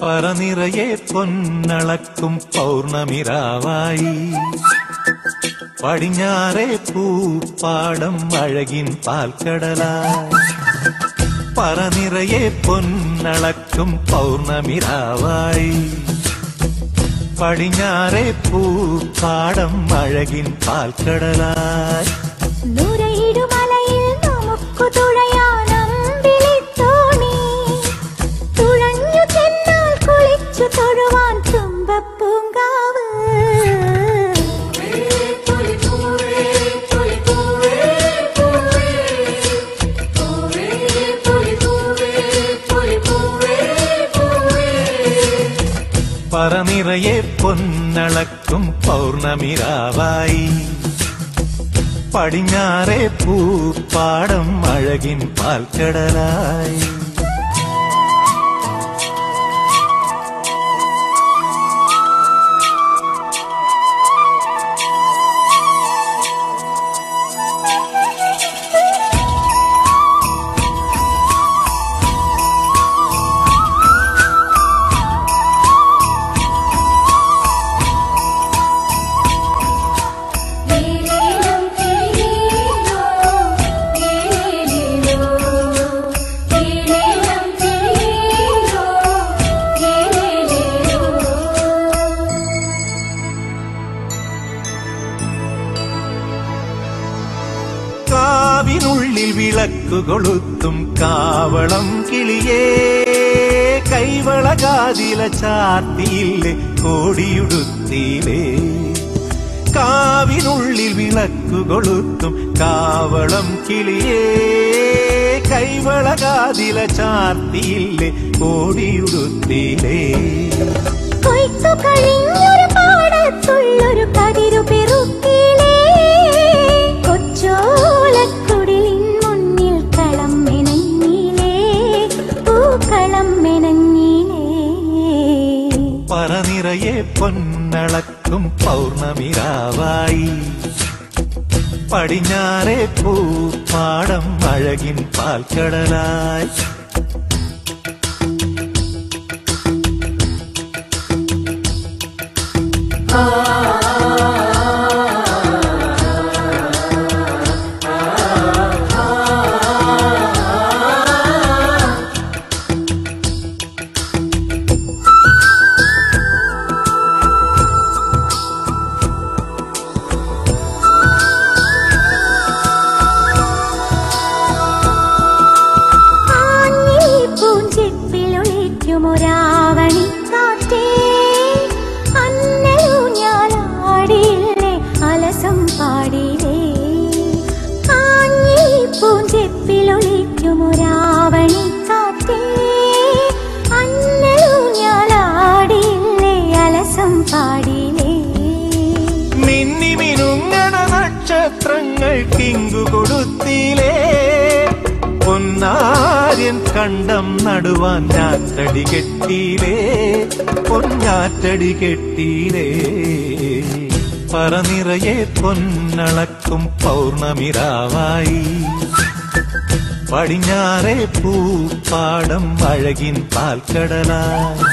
പറനിറയെ പൊന്നളക്കും പൗർണമിരാവായി പടിഞ്ഞാറേ പൂപ്പാടം അഴകിൻ പാൽക്കടലായി പറനിറയെ പൊന്നളക്കും പൗർണമിരാവായി പടിഞ്ഞാറേ പൂപ്പാടം അഴകിൻ പാൽക്കടലായി നൂരയിടുമലയിൽ നമുക്കു തുഴയാനമ്പിളിത്തോണി തുഴഞ്ഞു ചെന്നാൽ കുളിച്ചു തൊഴുവാൻ തുമ്പപ്പൂങ്കാവ് പറനിറയെ പൊന്നളക്കും പൗർണമിരാവായി പടിഞ്ഞാറേ പൂപ്പാടം അഴകിൻ പാൽക്കടലായി കാവിനുള്ളിൽ വിളക്കു കൊളുത്തും കാവളം കിളിയേ കൈവളകാതില ചാർത്തിയില്ലേ കോടിയുടുത്തിയിലേ കാവിനുള്ളിൽ വിളക്കു കൊളുത്തും കാവളം കിളിയേ കൈവളകാതില ചാർത്തിയില്ലേ കോടിയുടുത്തിയിലേ കൊയ്ത്തു കഴിഞ്ഞൊരു പാടത്തുള്ളൊരു കതിരു പെറുക്കിലേ കൊച്ചോലക്കുടിലിൻ മുന്നിൽ കളം മെനഞ്ഞിലേ പൂക്കളം മെനഞ്ഞിലേ പറനിറയെ പൊന്നളക്കും പൗർണമിരാവായി പടിഞ്ഞാറേ പൂപ്പാടം അഴകിൻ പാൽക്കടലായി നക്ഷത്രങ്ങൾക്കിങ്കു കൊടുത്തിലേ പൊന്നാര്യൻ കണ്ടം നടുവാൻ ഞാറ്റടി കെട്ടിയിലേ പൊന്നാറ്റടി കെട്ടിയിലേ പറനിറയെ പൊന്നളക്കും പൗർണമിരാവായി പടിഞ്ഞാറേ പൂപ്പാടം അഴകിൻ പാൽക്കടലായി